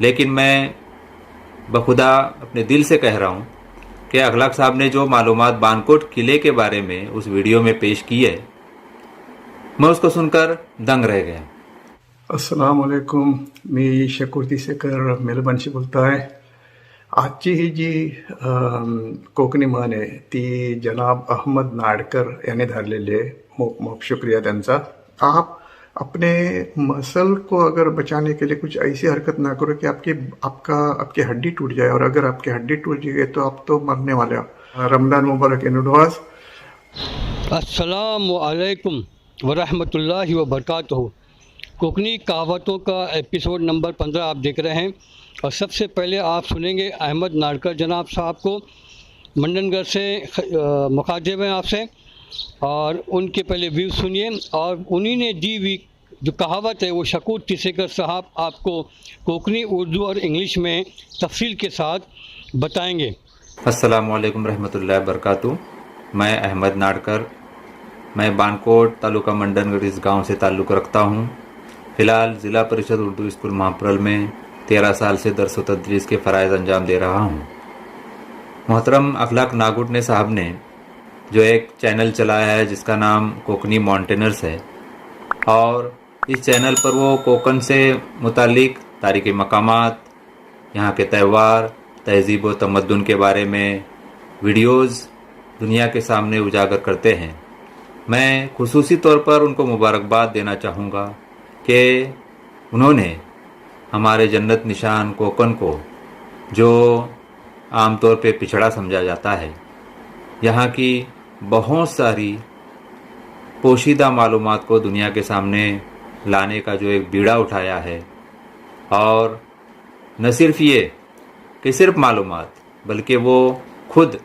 लेकिन मैं बखुदा अपने दिल से कह रहा हूँ कि अखलाक साहब ने जो मालूमात बानकोट किले के बारे में उस वीडियो में पेश की है, मैं उसको सुनकर दंग रह गया। अस्सलाम वालेकुम. मी शकूर तिसेकर मेलबर्नशी बोलतो आहे. आजची ही जी कोकणी म्हण आहे ती जनाब अहमद नाडकर यांनी धरलेली आहे. मोप मोप शुक्रिया त्यांचा. आप अपने मसल को अगर बचाने के लिए कुछ ऐसी हरकत ना करो कि आपकी हड्डी टूट जाए, और अगर आपकी हड्डी टूट जाए तो आप तो मरने वाले हो. रमजान मुबारक इन एडवांस. अस्सलाम वालेकुम वरहमतुल्लाहि व बरकातहू। कोकनी कहावतों का एपिसोड नंबर 15 आप देख रहे हैं, और सबसे पहले आप सुनेंगे अहमद नाडकर जनाब साहब को। मंडनगढ़ से मुखातिब हैं आपसे, और उनके पहले व्यू सुनिए, और उन्हीं ने दी हुई जो कहावत है वो शकूर तिसेकर साहब आपको कोकनी, उर्दू और इंग्लिश में तफसील के साथ बताएंगे। अस्सलाम वालेकुम रहमतुल्लाहि बरकातहू। मैं अहमद नाडकर, मैं बानकोट तालुका मंडनगढ़ इस गांव से ताल्लुक़ रखता हूं। फ़िलहाल ज़िला परिषद उर्दू स्कूल महाप्रल में 13 साल से दरस व तदरीस के फ़राइज़ अंजाम दे रहा हूं। मोहतरम अखलाक नागुटने साहब ने जो एक चैनल चलाया है जिसका नाम कोकनी माउंटेनर्स है, और इस चैनल पर वो कोकन से मुतालिक तारीख़ी मकामात, यहाँ के त्यौहार, तहज़ीब व तमद्दुन के बारे में वीडियोज़ दुनिया के सामने उजागर करते हैं। मैं खुसूसी तौर पर उनको मुबारकबाद देना चाहूँगा कि उन्होंने हमारे जन्नत निशान कोकन को, जो आमतौर पे पिछड़ा समझा जाता है, यहाँ की बहुत सारी पोशीदा मालूमात को दुनिया के सामने लाने का जो एक बीड़ा उठाया है, और न सिर्फ ये कि सिर्फ मालूमात, बल्कि वो खुद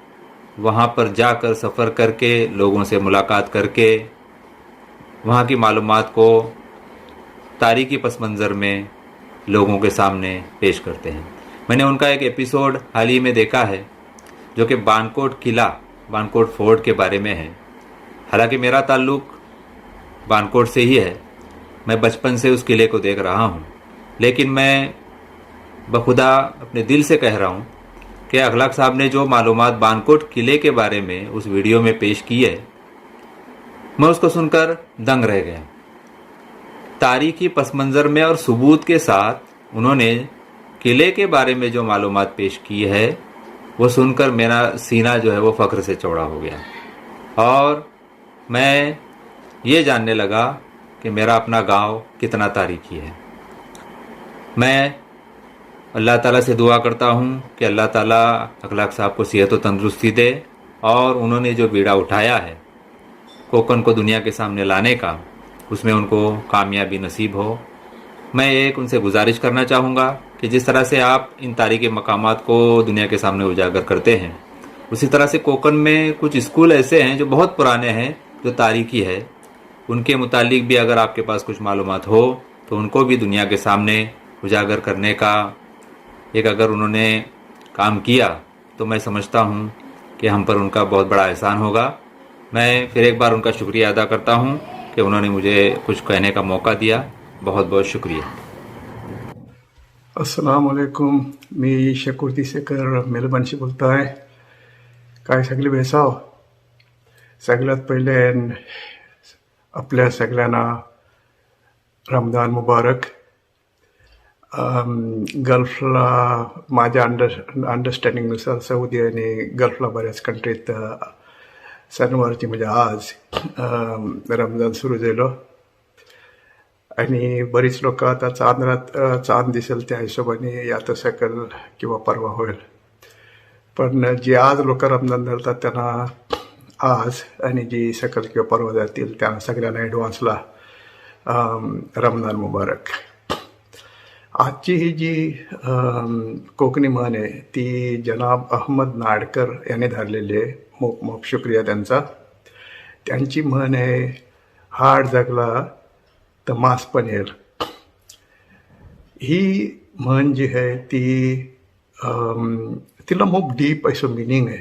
वहाँ पर जाकर सफ़र करके, लोगों से मुलाकात करके वहाँ की मालूमात को तारीख़ी पस मंज़र में लोगों के सामने पेश करते हैं। मैंने उनका एक एपिसोड हाल ही में देखा है जो कि बानकोट किला, बानकोट फोर्ट के बारे में है। हालांकि मेरा ताल्लुक़ बानकोट से ही है, मैं बचपन से उस किले को देख रहा हूँ, लेकिन मैं बखुदा अपने दिल से कह रहा हूँ कि अखलाक साहब ने जो मालूमात बानकोट किले के बारे में उस वीडियो में पेश की है, मैं उसको सुनकर दंग रह गया। तारीख़ी पस मंज़र में और सबूत के साथ उन्होंने किले के बारे में जो मालूमात पेश की है, वो सुनकर मेरा सीना जो है वो फ़ख्र से चौड़ा हो गया, और मैं ये जानने लगा कि मेरा अपना गांव कितना तारीख़ी है। मैं अल्लाह ताला से दुआ करता हूँ कि अल्लाह ताला अखलाक साहब को सेहत व तंदुरुस्ती दे, और उन्होंने जो बीड़ा उठाया है कोकन को दुनिया के सामने लाने का, उसमें उनको कामयाबी नसीब हो। मैं एक उनसे गुजारिश करना चाहूँगा कि जिस तरह से आप इन तारीख़ी मकामात को दुनिया के सामने उजागर करते हैं, उसी तरह से कोकन में कुछ स्कूल ऐसे हैं जो बहुत पुराने हैं, जो तारीख़ी है, उनके मुतालिक भी अगर आपके पास कुछ मालूमात हो तो उनको भी दुनिया के सामने उजागर करने का एक अगर उन्होंने काम किया तो मैं समझता हूँ कि हम पर उनका बहुत बड़ा एहसान होगा। मैं फिर एक बार उनका शुक्रिया अदा करता हूँ कि उन्होंने मुझे कुछ कहने का मौका दिया। बहुत बहुत शुक्रिया। अस्सलाम वालेकुम. मी शकूर तिसेकर मेलबर्नशी बोलतो आहे. काय सगळे बेसाव. सगळ्यात पहिले आपल्या सगळ्यांना रमजान मुबारक. गल्फला माझ्या अंडरस्टँडिंगनुसार सौदी आणि गल्फला बऱ्याच कंट्रीत सणवारची म्हणजे आज रमजान सुरू झालं, आणि बरीच लोक आता चांद दिसेल त्या हिशोबाने आता सकल किंवा परवा होईल. पण जे आज लोक रमजान धरतात त्यांना आज, आणि जी सकल किंवा परवा जातील त्यांना सगळ्यांना ॲडव्हान्सला रमजान मुबारक. आजची ही जी कोकणी म्हण आहे ती जनाब अहमद नाडकर यांनी धरलेली आहे. मोप मोप शुक्रिया त्यांचा. त्यांची म्हण आहे, हाड जगला तर मांस पण येईल. ही म्हण जी आहे ती तिला खूप डीप असं मिनिंग आहे.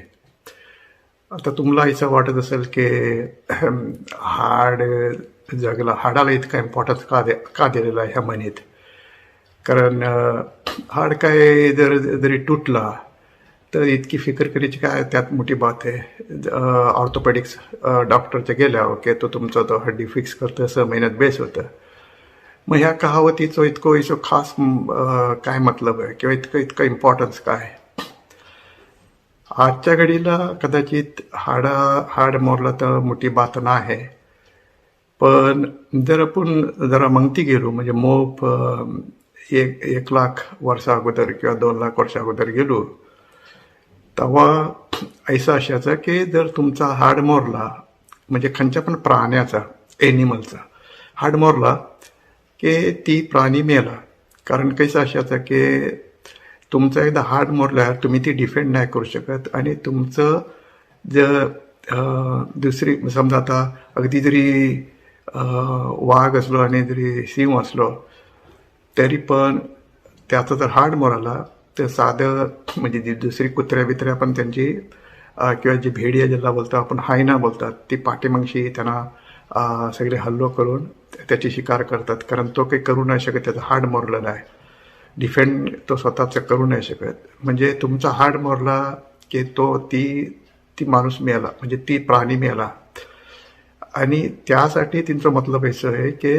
आता तुम्हाला असं वाटत असेल की हाड जगला, हाडाला इतका इम्पॉर्टन्स का दिलेला आहे ह्या म्हणीत. कारण हाड काय जरी तुटला तर इतकी फिकर करायची काय त्यात मोठी बात आहे. ऑर्थोपेडिक्स डॉक्टरच्या गेल्यावर की तो तुमचा तो हड्डी फिक्स करतं 6 महिन्यात बेस होतं. मग ह्या कहावतीचं इतकं खास काय मतलब आहे किंवा इतकं इम्पॉर्टन्स काय. आजच्या घडीला कदाचित हाड मोडला तर मोठी बात नाही, पण जर आपण जरा मंगती गेलो म्हणजे मोप 1 लाख वर्षा अगोदर किंवा 2 लाख वर्षा अगोदर गेलो तेव्हा ऐसा असायचं की जर तुमचा हाड मोडला म्हणजे खंच्या पण प्राण्याचा एनिमलचा हाड मोडला की ती प्राणी मेला. कारण कैसा असायचं की तुमचं एकदा हाड मोडल्यावर तुम्ही ती डिफेंड नाही करू शकत आणि तुमचं जर दुसरी समजा आता अगदी जरी वाघ असलो आणि जरी सिंह असलो तरी पण त्याचं जर हाड मोडाला तर साधं म्हणजे जी दुसरी कुत्र्या बित्र्या पण त्यांची किंवा जी भेडिया ज्याला बोलतात आपण हायना बोलतात ती पाठीमागशी त्यांना सगळे हल्लो करून त्याची शिकार करतात. कारण तो काही करू नाही शकत, त्याचं हाड मोडलेलं आहे. डिफेंड तो स्वतःचं करू नाही शकत. म्हणजे तुमचा हाड मोडला की ती माणूस मिळाला म्हणजे ती प्राणी मिळाला. आणि त्यासाठी त्यांचं मतलब असं आहे की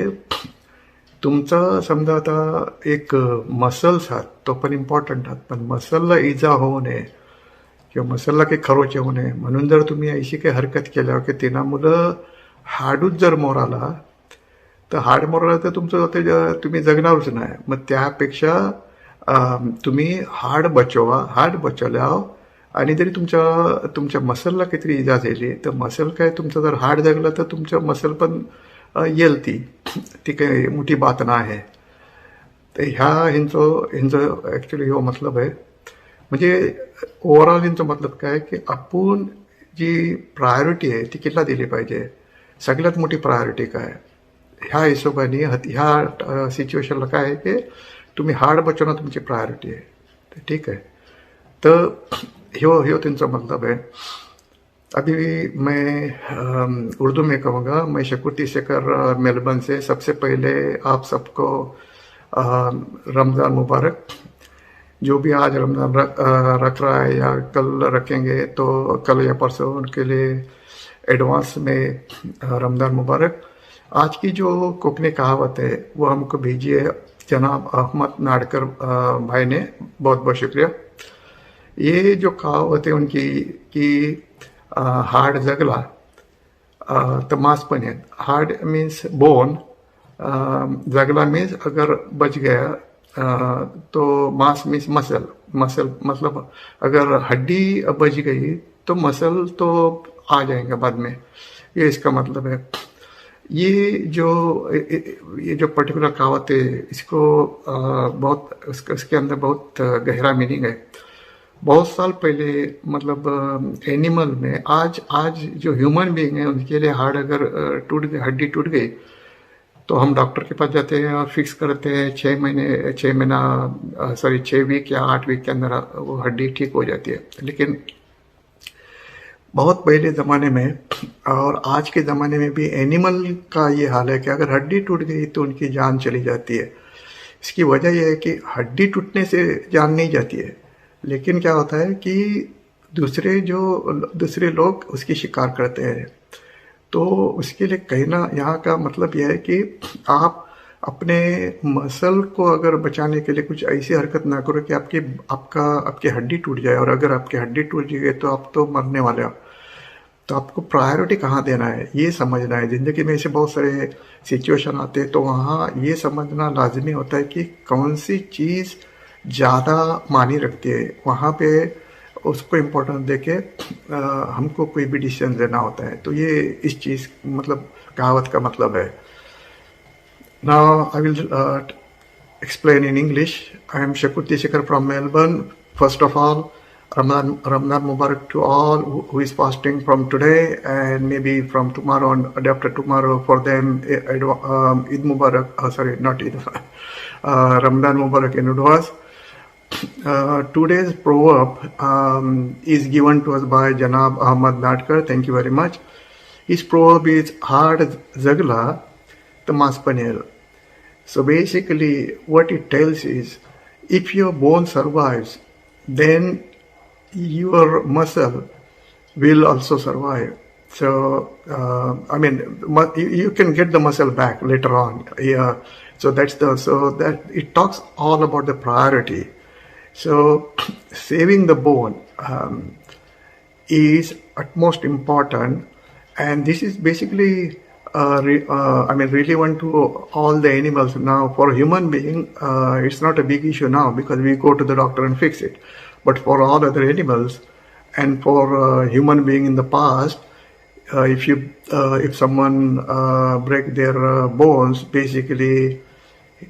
तुमचं समजा आता एक मसल्स आहात तो पण इम्पॉर्टंट आहात, पण मसलला इजा होऊ नये किंवा मसलला काही खरोच येऊ नये म्हणून जर तुम्ही अशी काही हरकत केल्यावर की त्यांना मुलं हाडूच जर मोराला तर हाड मोराला तर तुमचं ते तुम्ही जगणारच नाही. मग त्यापेक्षा तुम्ही हाड बचवल्यावर आणि जरी तुमच्या मसलला काहीतरी इजा झाली तर मसल काय तुमचं जर हाड जगलं तर तुमचं मसल पण येईल ती काही मोठी बात नाही. तर ह्यांचं ॲक्च्युली हो मतलब आहे. म्हणजे ओव्हरऑल ह्यांचं मतलब काय की आपण जी प्रायोरिटी आहे ती किल्ला दिली पाहिजे. सगळ्यात मोठी प्रायोरिटी काय ह्या हिशोबाने ह्या सिच्युएशनला काय आहे की तुम्ही हाड बचवणं तुमची प्रायोरिटी आहे. तर ठीक आहे. तर ह्यो त्यांचा मतलब है. अभी मैं उर्दू में कहूँगा. मैं शकुती शेखर मेलबर्न से. सबसे पहले आप सबको रमज़ान मुबारक. जो भी आज रमज़ान रख रहा है या कल रखेंगे तो कल या परसों उनके लिए एडवांस में रमज़ान मुबारक. आज की जो कोकनी कहावत है वो हमको भेजिए जनाब अहमद नाडकर भाई ने. बहुत बहुत शुक्रिया. ये जो कहावत है उनकी कि हाड जगला तर मांस पण येत. हाड मीन्स बोन, जगला मीन्स अगर बच गया तो मांस मीन्स मसल मतलब अगर हड्डी बच गई तो मसल तो आ जाएंगे बाद में. ये इसका मतलब है. ये जो पर्टिकुलर कहावत है इसको बहुत इसके अंदर बहुत गहरा मीनिंग है. बहुत साल पहले मतलब एनिमल में आज जो ह्यूमन बीइंग है उनके लिए हार्ड अगर हड्डी टूट गई तो हम डॉक्टर के पास जाते हैं और फिक्स करते हैं 6 वीक या 8 वीक के अंदर वो हड्डी ठीक हो जाती है. लेकिन बहुत पहले ज़माने में और आज के ज़माने में भी एनिमल का ये हाल है कि अगर हड्डी टूट गई तो उनकी जान चली जाती है. इसकी वजह यह है कि हड्डी टूटने से जान नहीं जाती है, लेकिन क्या होता है कि दूसरे लोग उसकी शिकार करते हैं. तो उसके लिए कहना यहाँ का मतलब यह है कि आप अपने मसल को अगर बचाने के लिए कुछ ऐसी हरकत ना करो कि आपकी हड्डी टूट जाए. और अगर आपकी हड्डी टूट जाए तो आप तो मरने वाले हो. तो आपको प्रायोरिटी कहाँ देना है ये समझना है. ज़िंदगी में ऐसे बहुत सारे सिचुएशन आते हैं तो वहाँ ये समझना लाजमी होता है कि कौन सी चीज़ ज़्यादा मानी रखती है. वहाँ पे उसको इम्पोर्टेंस देके हमको कोई भी डिसीजन लेना होता है. तो ये इस चीज़ मतलब कहावत का मतलब है. Now I will explain in English. I am Shakuti Shekhar from Melbourne. First of all, Ramadan Mubarak to all who is fasting from today and maybe from tomorrow and day after tomorrow. For them, Eid Mubarak. Sorry, not Eid. Ramadan Mubarak in advance. Today's proverb is given to us by Janab Ahmad Nadkar. Thank you very much. His proverb is hard zagla tamas panel. So basically, what it tells is, if your bone survives, then your muscle will also survive. So, I mean, you can get the muscle back later on. Yeah. So that it talks all about the priority. So, saving the bone is utmost important, and this is basically relevant to all the animals. Now, for human being, it's not a big issue now because we go to the doctor and fix it. But for all other animals, and for human being in the past, if someone break their bones, basically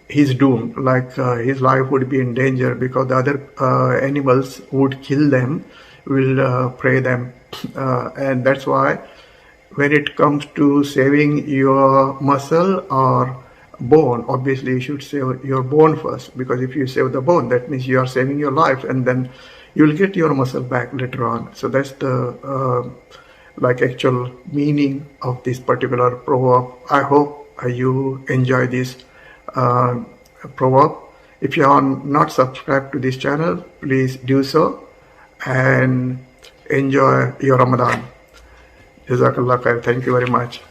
he's doomed. Like his life would be in danger because the other animals would kill them, will prey them, and that's why when it comes to saving your muscle or bone, obviously you should save your bone first, because if you save the bone, that means you are saving your life, and then you'll get your muscle back later on. So that's the actual meaning of this particular proverb. I hope you enjoy this proverb. If you are not subscribed to this channel, please do so and enjoy your Ramadan. Jazakallah khair. Thank you very much.